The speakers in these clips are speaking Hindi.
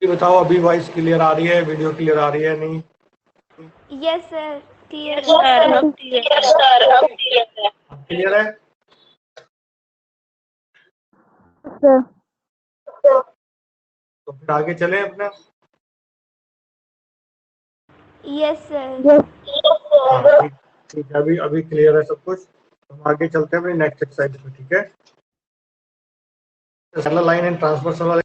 ये बताओ अभी वॉइस क्लियर आ रही है, वीडियो क्लियर आ रही है नहीं? यस सर क्लियर क्लियर है सर। तो फिर आगे चले अपना। यस सर हाँ, ठीक है, अभी अभी क्लियर है सब कुछ। हम आगे चलते हैं अपनी नेक्स्ट एक्सरसाइज में। ठीक है, पैरेलल लाइन एंड ट्रांसवर्सल वाले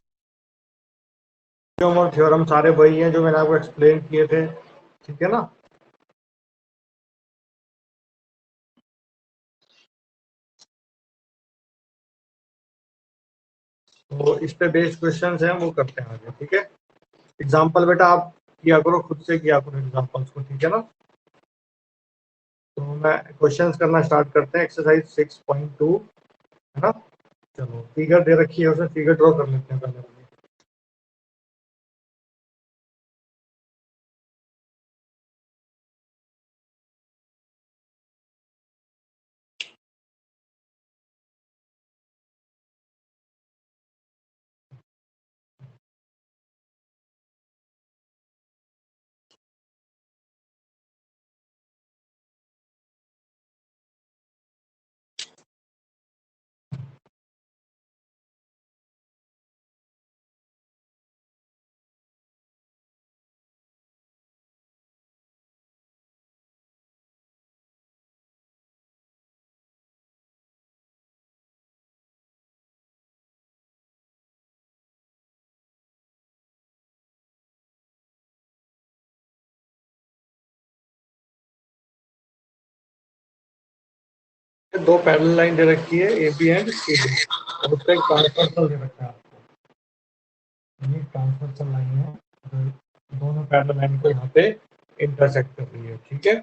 और थ्योरम सारे वही हैं जो मैंने आपको एक्सप्लेन किए थे। ठीक है ना। तो इस पे बेस्ड क्वेश्चंस हैं वो करते हैं आगे। ठीक है, एग्जांपल बेटा आप किया करो, खुद से किया करो एग्जांपल्स को। ठीक है ना। तो मैं क्वेश्चंस करना स्टार्ट करते हैं। एक्सरसाइज 6.2 है ना। चलो फिगर दे रखी है, उसमें फिगर ड्रॉ कर लेते हैं पहले। दो पैरेलल लाइन दे रखी है A B and C D, और उसका एक ट्रांसवर्सल दे रखा है आपको। ये ट्रांसवर्सल लाइन है, दोनों पैरेलल लाइन को यहाँ पे इंटरसेक्ट कर रही है। ठीक है,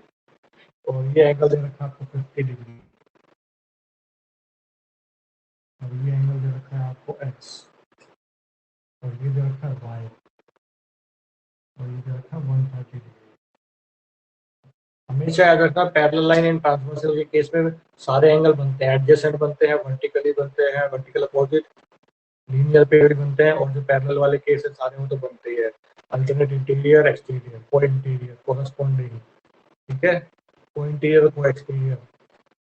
और ये एंगल दे रखा है आपको 50 डिग्री, और ये एंगल दे रखा है आपको एक्स, और ये दे रखा है वाई, और ये दे रखा है 130 डिग्री। हमेशा याद रखना पैरेलल लाइन एंड ट्रांसवर्सल के केस में सारे एंगल बनते हैं, एडजेसेंट बनते हैं, वर्टिकली बनते हैं, वर्टिकल अपोजिट, लीनियर पेयर बनते हैं, और जो पैरेलल वाले केस है सारे वो तो बनते ही है। अल्टरनेट इंटीरियर एक्सटीरियर, को इंटीरियर, कोरस्पॉन्डिंग। ठीक है, को इंटीरियर को एक्सटीरियर,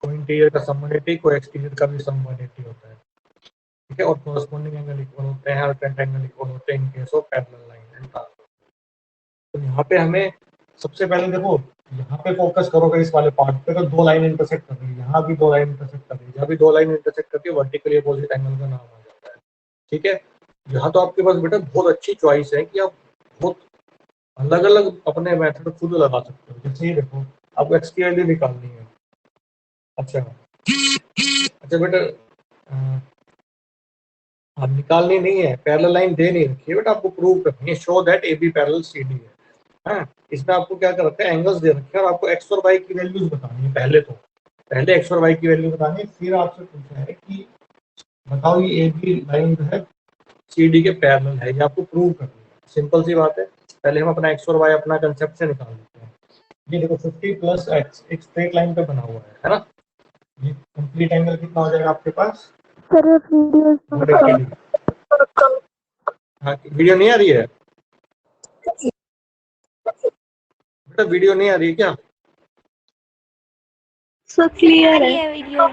को इंटीरियर का समोनेटी, को एक्सटीरियर का भी समोनेटी होता है। ठीक है, और कोरस्पॉन्डिंग एंगल इक्वल होते हैं, अल्टरनेट एंगल इक्वल होते हैं in case of parallel line and transversal. तो यहाँ पे हमें सबसे पहले देखो, यहाँ पे फोकस करोगे इस वाले पार्ट पे, तो दो लाइन इंटरसेक्ट कर रही है, यहाँ भी दो लाइन इंटरसेक्ट कर रही है, जहाँ भी दो लाइन इंटरसेक्ट करती है वर्टिकली अपोजिट एंगल का नाम आ जाता है। ठीक है, यहाँ तो आपके पास बेटा बहुत अच्छी चॉइस है कि आप बहुत अलग अलग अपने मेथड खुद लगा सकते हो। जैसे ये देखो, आपको एक्स की वैल्यू निकालनी है। अच्छा अच्छा बेटा, अब निकालनी नहीं है, पैरेलल लाइन दे नहीं रखी है बेटा, आपको प्रूव करनी है, show that A B parallel C D है। हाँ, इसमें आपको क्या कर रखा है, एंगल्स दे रखे हैं, और आपको एक्स और वाई की वैल्यूज बतानी है। पहले एक्स और वाई की वैल्यू बतानी है, फिर आपसे पूछा है कि बताओ ये ए बी लाइन जो है सी डी के पैरेलल है, ये आपको प्रूव करनी है। सिंपल सी बात है, पहले हम अपना एक्स और वाई अपना कंसेप्ट से निकाल लेते हैं। ये देखो 50 प्लस एक्स एक स्ट्रेट लाइन पे बना हुआ है ना। ये कंप्लीट एंगल कितना हो जाएगा आपके पास? सर वीडियो हाँ, वीडियो नहीं आ रही है बेटा? वीडियो नहीं आ रही है क्या? सर क्लियर है। है वीडियो।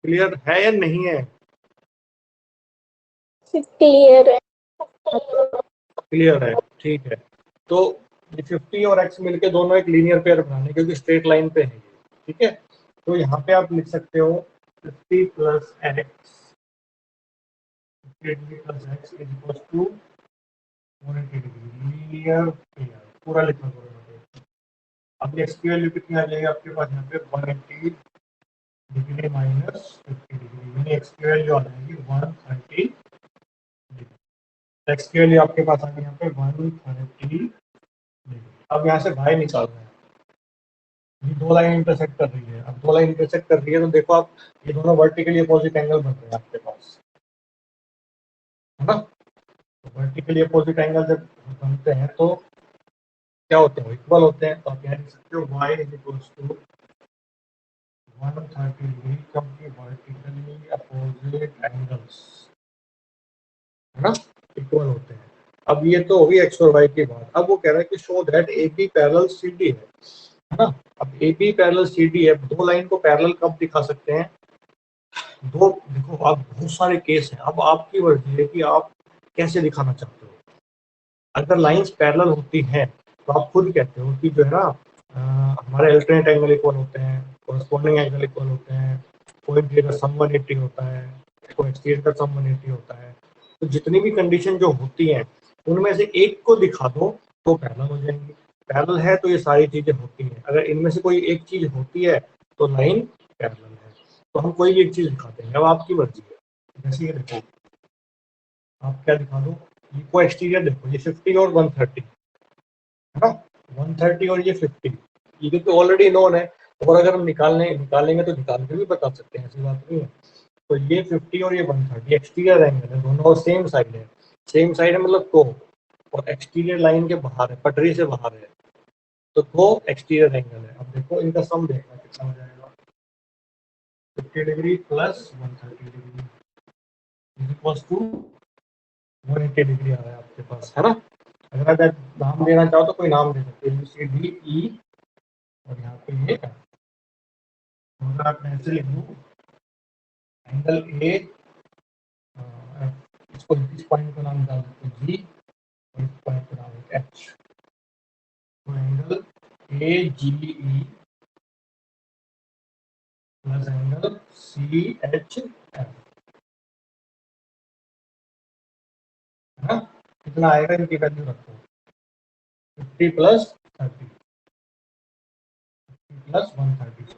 क्लियर है या नहीं है? क्लियर है। क्लियर है, ठीक है। तो ये 50 और x मिलके दोनों एक लीनियर पेयर बनाने, क्योंकि स्ट्रेट लाइन पे है ये। ठीक है, तो यहाँ पे आप लिख सकते हो 50 plus x is equal to 180 degree linear pair, पूरा लिखना पड़ेगा। अब एक्स की वैल्यू कितनी आ जाएगी आपके पास यहाँ पे? 180 डिग्री माइनस 50 डिग्री, यानी एक्स की वैल्यू आ जाएगी 130 डिग्री। एक्स की वैल्यू आपके पास आ गई यहाँ पे 130। अब यहाँ से y निकालना है। ये दो लाइन इंटरसेक्ट कर रही है, अब दो लाइन इंटरसेक्ट कर रही है तो देखो आप, ये दोनों वर्टिकली अपोजिट एंगल बन रहे हैं आपके पास, है ना। तो वर्टिकली अपोजिट एंगल जब बनते हैं तो क्या होते हैं? इक्वल होते हैं। तो आप यहाँ लिख सकते हो y is equals to 130 degree, क्योंकि वर्टिकली अपोजिट एंगल्स है ना इक्वल होते हैं। अब ये तो होगी एक्स और वाई की बात। अब वो कह रहा है कि show that A B parallel C D है ना। अब A B parallel C D है, दो लाइन को पैरेलल कब दिखा सकते हैं? दो, देखो आप बहुत सारे केस हैं, अब आपकी मर्जी है कि आप कैसे दिखाना चाहते हो। अगर लाइंस पैरेलल होती हैं तो आप खुद कहते हो कि जो है ना हमारे अल्टरनेट एंगल इक्वल होते हैं, कोरस्पॉन्डिंग एंगल इक्वल होते हैं, पॉइंट ए का सम 180 होता है, कोएक्सियल का सम 180 होता है। तो जितनी भी कंडीशन जो होती हैं उनमें से एक को दिखा दो तो पैरेलल हो जाएंगी। पैरेलल है तो ये सारी चीजें होती हैं, अगर इनमें से कोई एक चीज होती है तो लाइन पैरेलल है, तो हम कोई भी एक चीज दिखाते हैं। अब आपकी मर्जी है, जैसे ये देखो आप क्या दिखा दो, ये को एक्सटीरियर देखो, ये 50 और 130 है ना, 130 और ये 50, ये तो ऑलरेडी नोन है, और अगर हम निकालेंगे तो निकाल के भी बता सकते हैं, ऐसी बात नहीं है। तो ये 50 और ये 130 एक्सटीरियर एंगल है, दोनों सेम साइड है। सेम साइड है मतलब को, और एक्सटीरियर लाइन के बाहर है, पटरी से बाहर है, तो को एक्सटीरियर एंगल है। अब देखो इनका सम देखना कितना हो जाएगा, 50 degree plus 130 degree equals to 180 degree आ रहा है आपके पास, है ना। अगर आप नाम देना चाहो तो कोई नाम दे सकते हैं, सी डी ई, और यहाँ पे ये अगर आप ऐसे लिख दो एंगल ए, इसको इस पॉइंट का नाम डाल सकते हैं जी, और इस पॉइंट का नाम है एच, तो angle A G E plus angle C H F, है ना। कितना आएगा, इनकी वैल्यू रखो 50 प्लस 30 प्लस 130,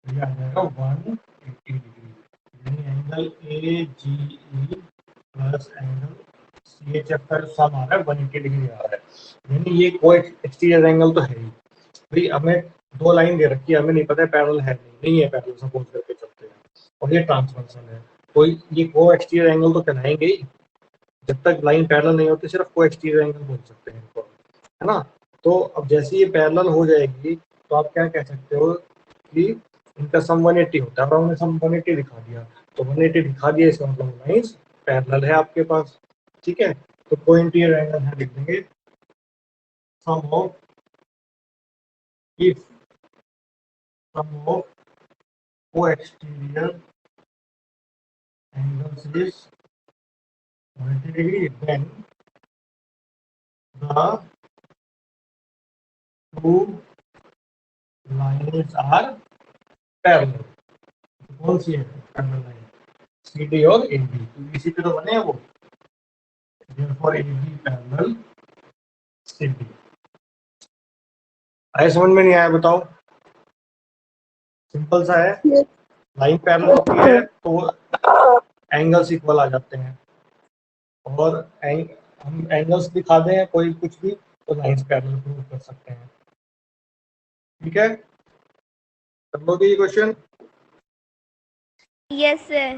ये आ जाएगा 180 डिग्री, यानी angle A G E plus angle C H F का सम आ रहा है 180 डिग्री आ रहा है, यानी ये कोई एक्सटीरियर एंगल तो है ही। भाई हमें दो लाइन दे रखी है, हमें नहीं पता है पैरेलल है नहीं है पैरेलल, सपोज करके चलते हैं, और ये ट्रांसवर्सल है, तो ये को एक्सटीरियर एंगल तो कहलाएंगे ही। जब तक लाइन पैरेलल नहीं होती सिर्फ को एक्सटीरियर एंगल बोल सकते हैं इनको, है ना। तो अब जैसे ये पैरेलल हो जाएगी तो आप क्या कह सकते हो कि इनका सम 180 होता है, और हमने सम 180 दिखा दिया, तो 180 दिखा दिया इसका मतलब लाइंस पैरेलल है आपके पास, ठीक है। तो को इंटीरियर एंगल है लिख देंगे सम ऑफ, इफ सम ऑफ को exterior angles is 90 degree, then the two lines are parallel। कौन सी है पैरेलल लाइन? सी डी और ए बी, तो इसी पे तो बने हैं वो, therefore A B parallel C D. आया समझ में नहीं आया बताओ? सिंपल सा है, Yes. लाइन पैरेलल होती है तो एंगल्स इक्वल आ जाते हैं, और हम एंगल्स दिखा दें कोई कुछ भी तो लाइंस पैरेलल प्रूव कर सकते हैं, ठीक है। कर लोगे ये क्वेश्चन? Yes, sir.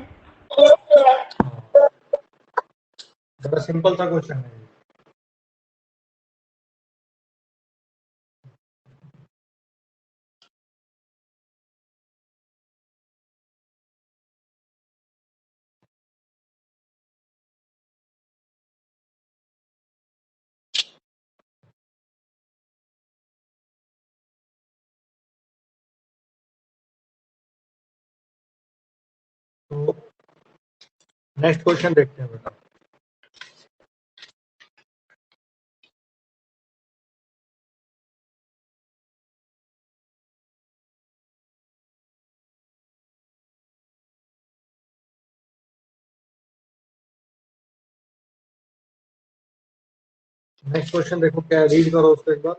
बड़ा सिंपल सा क्वेश्चन है ये। तो नेक्स्ट क्वेश्चन देखते हैं बेटा। नेक्स्ट क्वेश्चन देखो क्या है, रीड करो उसको एक बार।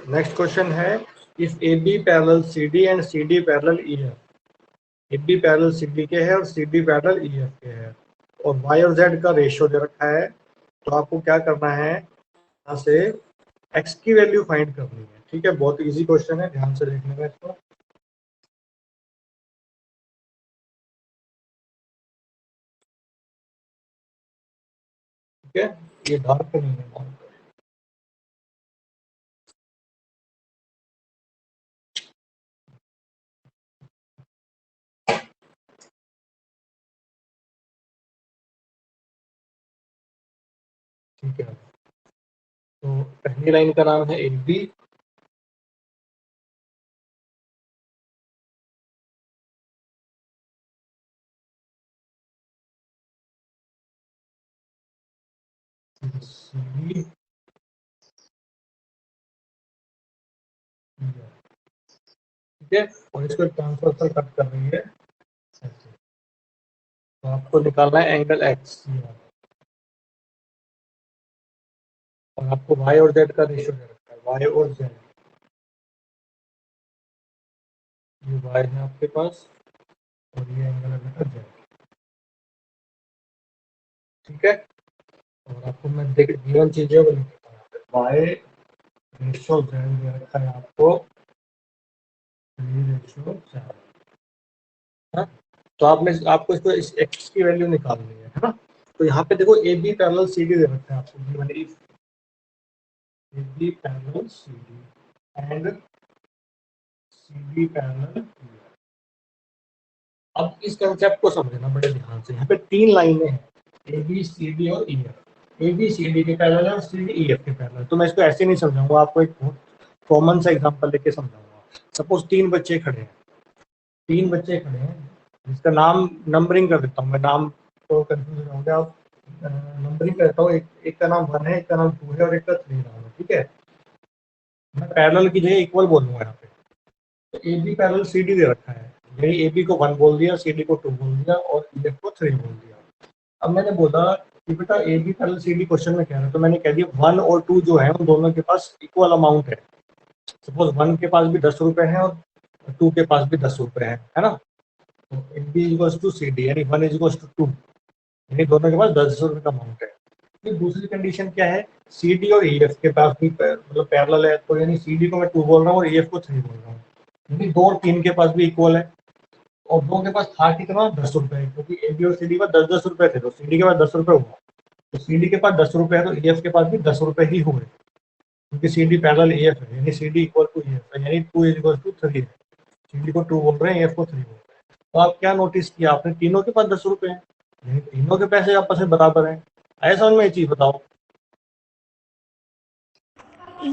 नेक्स्ट क्वेश्चन है, if A B parallel C D and C D parallel E F, A B parallel C D के है और C D parallel E F के है, और वाई और जेड का रेशियो दे रखा है, तो आपको क्या करना है, यहाँ से एक्स की वैल्यू फाइंड करनी है, ठीक है। बहुत इजी क्वेश्चन है, ध्यान से देखने में इसको, ठीक है। ये डार्क नहीं है, ठीक है, तो पहली लाइन का नाम है ए बी, सी बी, ठीक है, और इसको ट्रांसवर्सल कट कर रही है ऐसे। तो आपको निकालना है एंगल एक्स, और आपको वाई और जेड का रेशियो दे रखा है, वाई और जेड। ये वाई है आपके पास और ये एंगल है बेटा जेड, ठीक है। और आपको मैं देख गिवन चीजें वो लिखता हूँ, वाई रेशियो जेड दे रखा है आपको, रेशियो जेड, हाँ। तो आपको इसको इस एक्स की वैल्यू निकालनी है ना। तो यहाँ पे देखो A B parallel C D दे रखा है आपको, given if A B parallel C D and C D parallel. अब इस कंसेप्ट को समझना बड़े ध्यान से, यहाँ पे तीन लाइनें हैं, ए बी सी डी और E F. A B C D के पैरेलल है और सी डी ई एफ के पैरेलल। तो मैं इसको ऐसे नहीं समझाऊंगा, आपको एक बहुत कॉमन सा एग्जांपल लेके समझाऊंगा। सपोज तीन बच्चे खड़े हैं, जिसका नाम नंबरिंग कर देता हूँ मैं, नाम तो कंफ्यूजन हो गया, आप नंबरिंग करता हूँ। एक का नाम 1 है, एक का नाम 2 है और एक का 3 नाम है, ठीक है। मैं पैरेलल की जगह इक्वल बोलूंगा यहाँ पे। तो A B parallel C D दे रखा है, यही ए बी को 1 बोल दिया, सी डी को 2 बोल दिया और ई एफ को 3 बोल दिया। अब मैंने बोला कि बेटा A B parallel C D question में कह रहा है, तो मैंने कह दिया 1 और 2 जो है उन दोनों के पास इक्वल अमाउंट है। सपोज 1 के पास भी 10 रुपए है और 2 के पास भी 10 रुपए है ना। तो A B equals to C D, यानी 1 इज इक्वल्स टू 2, यानी दोनों के पास 10 रुपए का अमाउंट है। फिर दूसरी कंडीशन क्या है, सी डी और ई एफ के पास भी मतलब पैरेलल है, तो यानी सी डी को मैं 2 बोल रहा हूँ और ई एफ को 3 बोल रहा हूँ, यानी 2 और 3 के पास भी इक्वल है। और दोनों के पास था कितना, 10 रुपए, क्योंकि ए बी और सी डी के पास 10-10 रुपए थे, तो सी डी के पास 10 रुपए हुआ। तो सी डी के पास 10 रुपए है तो ई एफ के पास भी 10 रुपए ही हुए, क्योंकि C D parallel E F है, यानी C D equal to E F है, यानी 2 इज इक्वल टू 3 है। सी डी को 2 बोल रहे हैं, ई एफ को 3 बोल रहे हैं। तो आप क्या नोटिस किया आपने, तीनों के पास 10 रुपए हैं, यानी तीनों के पैसे आपस में बराबर हैं। आया समझ में ये चीज, बताओ।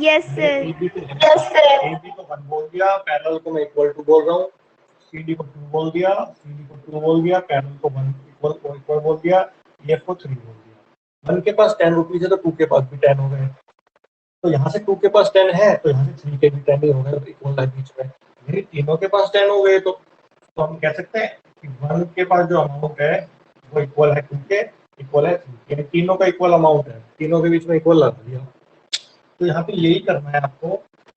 Yes, sir. ए बी को 1 बोल दिया, पैरेलल को मैं इक्वल टू बोल रहा हूँ, सी डी को 2 बोल दिया, पैरेलल को 1 इक्वल बोल दिया, ई एफ को 3 बोल दिया। 1 के पास 10 रुपीज है तो 2 के पास भी 10 हो गए। तो यहाँ से 2 के पास 10 है तो यहाँ से 3 के भी 10 ही हो गए, तो इक्वल है बीच में, यानी तीनों के पास 10 हो गए। तो हम कह सकते हैं कि 1 के पास जो अमाउंट है वो इक्वल है 2 के, इक्वल है 3 के, यानी तीनों का इक्वल अमाउंट है, तीनों के बीच में इक्वल लगा दिया। तो यहाँ पे यही करना है आपको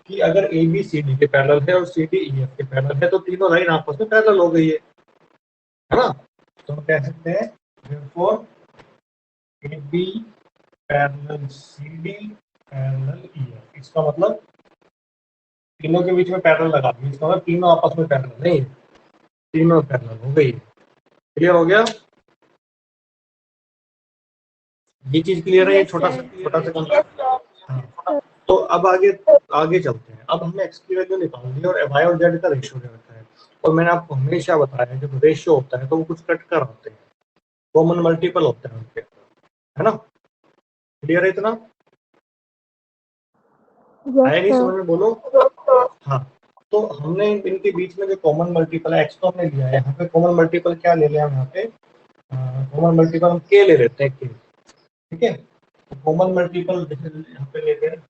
कि अगर ए बी सी डी के पैरेलल है और सी डी ई एफ के पैरेलल है तो तीनों लाइन आपस में पैरेलल हो गई है ना। तो हम कह सकते हैं therefore A B parallel C D parallel E F. इसका मतलब तीनों के बीच में पैरेलल लगा दिया, इसका मतलब तीनों आपस में पैरेलल नहीं है, तीनों पैरेलल हो गई। क्लियर हो गया, ये चीज क्लियर है, ये Yes, छोटा sir. सा concept। हाँ। तो अब आगे चलते हैं। अब हमने एक्स की वैल्यू निकाल दी और वाई और जेड का रेशियो दे रखा है, और मैंने आपको हमेशा बताया है जब रेशियो होता है तो वो कुछ कट कर होते हैं, कॉमन मल्टीपल होते हैं उनके, है ना। क्लियर है इतना, आया नहीं समझ में, बोलो। हाँ, तो हमने इनके बीच में जो कॉमन मल्टीपल है एक्स तो हमने लिया है, यहाँ पे कॉमन मल्टीपल क्या ले लिया हम यहाँ पे, कॉमन मल्टीपल हम के ले लेते हैं, के, ठीक है। कॉमन मल्टीपल यहाँ पे लेते हैं,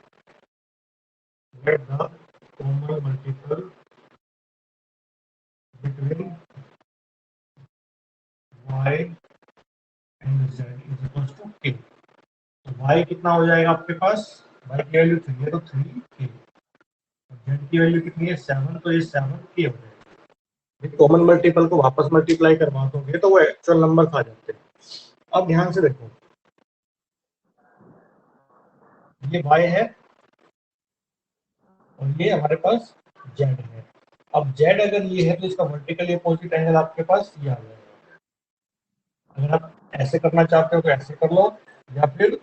let the common multiple between y and z is equals to k। तो y कितना हो जाएगा आपके पास, y की वैल्यू 3 है तो 3k, और z की वैल्यू कितनी है 7, तो ये 7k हो जाएगा। कॉमन मल्टीपल को वापस मल्टीप्लाई करवा दोगे तो वो एक्चुअल नंबर आ जाते हैं। अब ध्यान से देखो, ये y है और ये हमारे पास z है। अब z अगर ये है तो इसका वर्टिकली अपोजिट एंगल आपके पास ये आ जाएगा। अगर आप ऐसे करना चाहते हो तो ऐसे कर लो, या फिर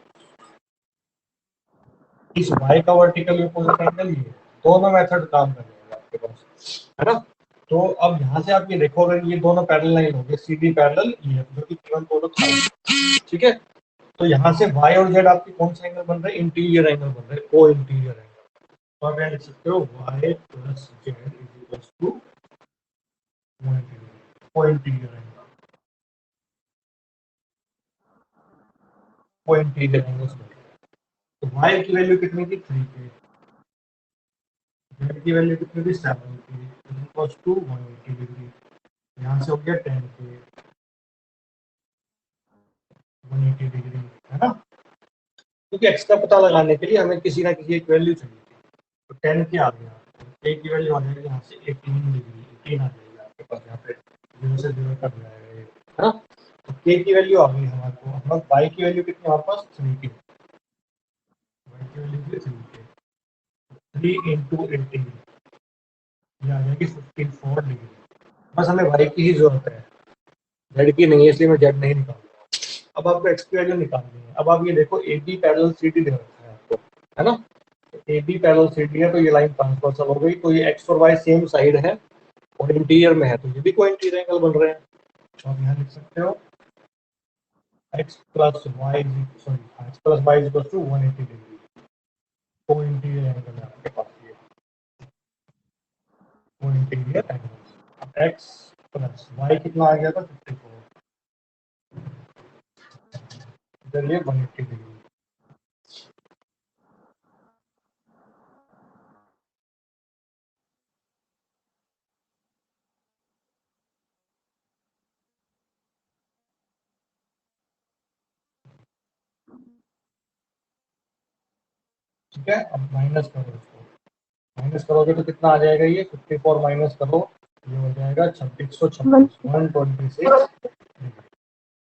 इस y का वर्टिकली अपोजिट एंगल ये, दोनों मेथड काम करेगा आपके पास, है ना। तो अब यहाँ से आप ये देखो, अगर ये दोनों पैरेलल लाइन हो गए, C D parallel E F, जो कि गिवन दोनों था, ठीक है। तो यहाँ से y और z आपके कौन सा एंगल बन रहे हैं, इंटीरियर एंगल बन रहे हैं, को इंटीरियर एंगल। तो आप यहाँ लिख सकते हो y plus z is equal to co interior angle, co interior angle. तो y की वैल्यू कितनी थी, 3k, z की वैल्यू कितनी थी, 7k is equal to 180 degree. यहाँ से हो गया 10k 180 डिग्री, है ना। क्योंकि x का पता लगाने के लिए हमें किसी ना किसी एक वैल्यू चाहिए थी, तो 10 की आ गया, a की वैल्यू आ जाएगी यहाँ से 18 डिग्री, 18 आ जाएगी आपके पास, यहाँ पे 0 से 0 कट जाएगा ये, है ना। तो k की वैल्यू आ गई हमारे को, हमारे y की वैल्यू कितनी हमारे पास, 3k, y की वैल्यू थी 3k, 3 इंटू 18 ये आ जाएगी 54 डिग्री। बस हमें y की ही जरूरत है, z की नहीं है, इसलिए मैं z नहीं निकाल रहा हूँ। अब आपको x की वैल्यू निकालनी है। अब आप ये देखो AB पैरेलल CD दे रखा है आपको, है ना। AB पैरेलल CD है तो ये लाइन ट्रांसवर्सल हो गई, तो ये x और y सेम साइड है और इंटीरियर में है, तो ये भी को इंटीरियर एंगल बन रहे हैं। तो आप यहाँ लिख सकते हो x plus y, sorry x plus y equal to 180 degree, co interior angle है आपके पास ये, को इंटीरियर एंगल। अब x प्लस वाई कितना आ गया था, 54, इधर ये 180 डिग्री। ठीक है, अब माइनस करो इसको, माइनस करोगे तो कितना आ जाएगा, ये 54 माइनस करो, ये हो जाएगा 2626, 126।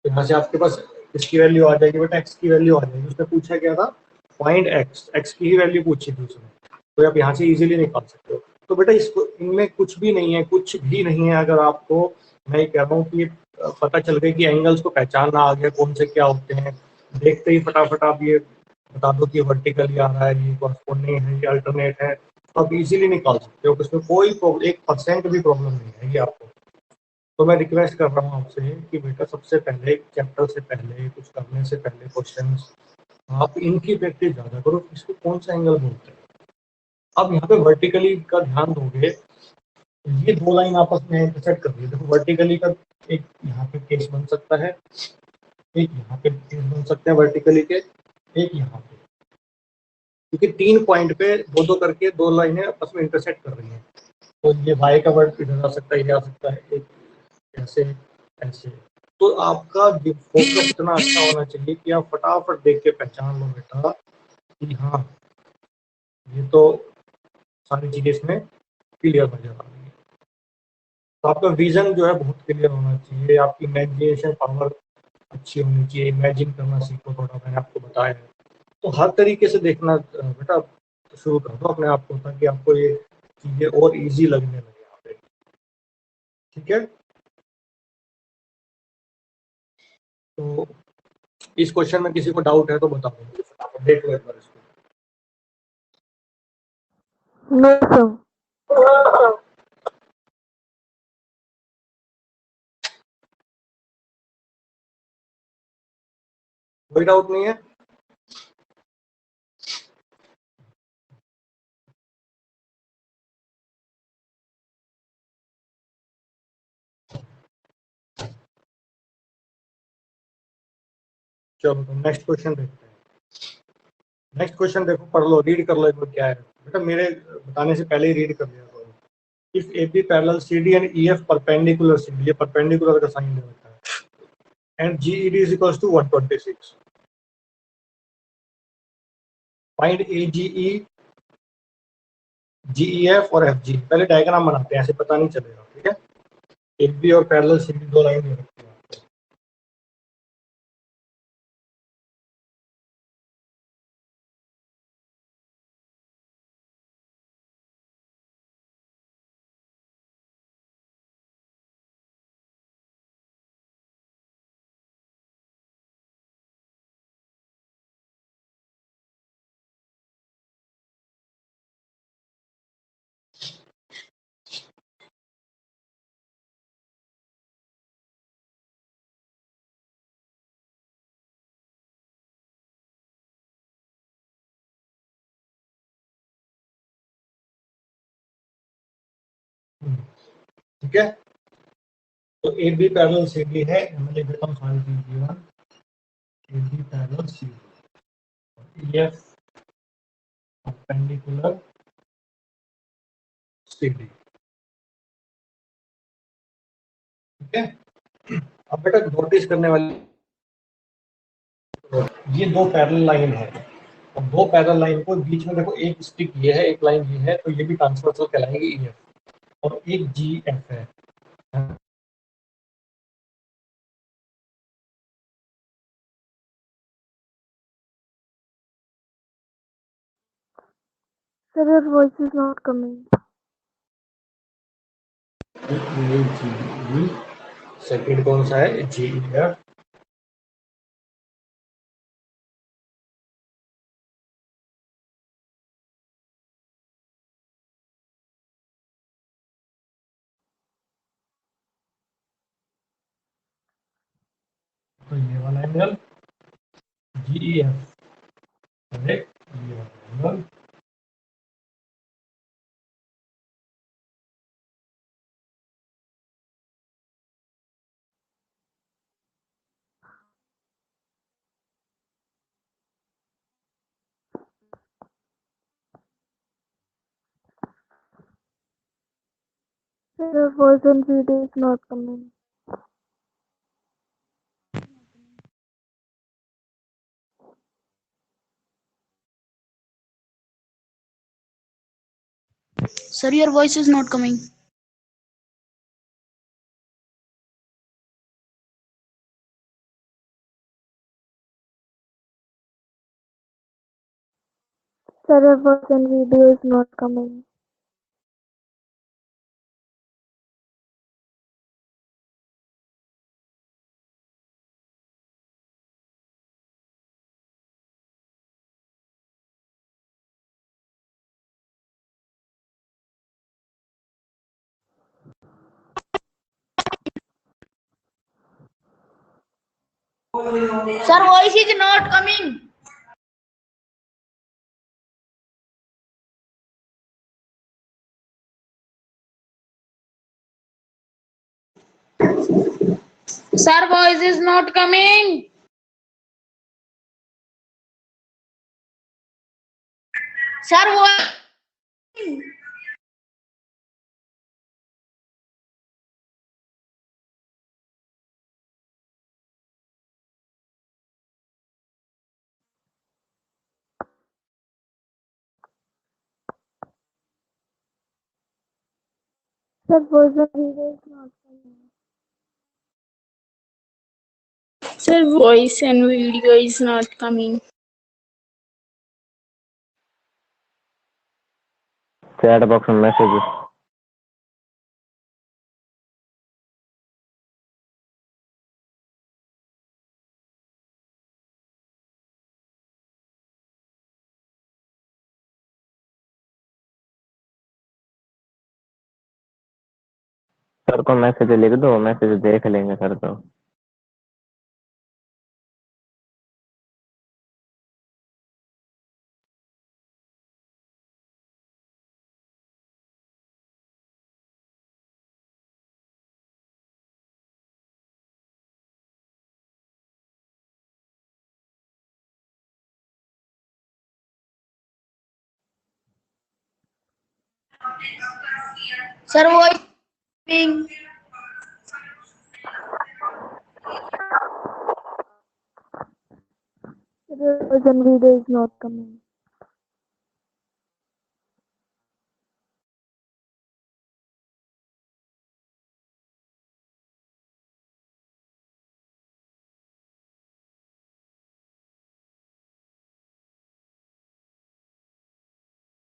तो यहाँ से आपके पास इसकी वैल्यू आ जाएगी बेटा, एक्स की वैल्यू आ जाएगी। उसने पूछा क्या था, फाइंड एक्स, एक्स की ही वैल्यू पूछी थी उसने, तो आप यहाँ से इजीली निकाल सकते हो। तो बेटा इसको, इनमें कुछ भी नहीं है, कुछ भी नहीं है। अगर आपको, मैं ये कह रहा हूँ कि पता चल गया कि एंगल्स को पहचानना आ गया कौन से क्या होते हैं, देखते ही फटाफट आप ये बता दो कि वर्टिकली आ रहा है, ये कॉरस्पॉन्डिंग है, ये अल्टरनेट है, तो आप इजीली निकाल सकते हो, इसमें कोई 1% भी प्रॉब्लम नहीं है ये आपको। तो मैं रिक्वेस्ट कर रहा हूँ आपसे कि बेटा सबसे पहले चैप्टर से पहले, कुछ करने से पहले क्वेश्चंस, आप इनकी प्रैक्टिस ज़्यादा करो, इसको कौन सा एंगल बोलते हैं। अब यहाँ पे वर्टिकली का ध्यान दोगे, ये दो लाइन आपस में इंटरसेक्ट कर रही है, देखो वर्टिकली का एक यहाँ पे केस बन सकता है, एक यहाँ पे केस बन सकते हैं वर्टिकली के, एक यहाँ पे, क्योंकि 3 पॉइंट पे दो दो करके दो लाइनें आपस में इंटरसेक्ट कर रही हैं। तो ये वाई का वर्ड इधर आ सकता है, ये आ सकता है, एक ऐसे ऐसे। तो आपका फोकस इतना अच्छा होना चाहिए कि आप फटाफट देख के पहचान लो बेटा कि हाँ ये तो सारी चीजें इसमें क्लियर नजर आ रही है। तो आपका विजन जो है बहुत क्लियर होना चाहिए, आपकी इमेजिनेशन पावर अच्छी होनी चाहिए, इमेजिन करना सीखो थोड़ा, मैंने आपको बताया है। तो हर तरीके से देखना बेटा शुरू कर दो अपने आप को, ताकि आपको ये चीजें और इजी लगने लगे यहाँ पे। ठीक है, तो इस क्वेश्चन में किसी को डाउट है तो बताओ मुझे फटाफट, देख लो एक बार इसको। No, sir. कोई डाउट नहीं है। चलो तो नेक्स्ट क्वेश्चन देखते हैं। नेक्स्ट क्वेश्चन देखो, पढ़ लो, रीड कर लो एक बार क्या है। बेटा मेरे बताने से पहले ही रीड कर लिया करो। If AB parallel CD and EF perpendicular CD, ये परपेंडिकुलर का साइन दे रखा है, and GED is equals to 126। Find AGE, GEF और FG। पहले डायग्राम बनाते हैं, ऐसे पता नहीं चलेगा। ठीक है, AB और पैरेलल CD दो लाइन दे रखी है। ठीक है, तो A B parallel C D है, मैं लिख देता हूँ सारी चीज given, A B parallel C D, E F perpendicular C D. ठीक है, अब बेटा नोटिस करने वाली, ये दो पैरेलल लाइन है, और दो पैरेलल लाइन को बीच में देखो एक स्टिक ये है, एक लाइन ये है, तो ये भी ट्रांसवर्सल कहलाएंगे ई एफ, और एक जी एफ है। Sir, your voice is not coming. Second कौन सा है, जी एफ, तो ये वाला एंगल जी एफ, करेक्ट, ये वाला angle Sir, your voice and video is not coming. Sir, your voice is not coming. Sir, your voice and video is not coming. Sir, voice is not coming. Sir, voice is not coming. Sir, voice. Sir, voice and video is not coming. Sir, voice and video is not coming. Chat box में messages. सर को मैसेज लिख दो, मैसेज देख लेंगे सर तो। Sir, voice coming. Sir, your voice and video is not coming.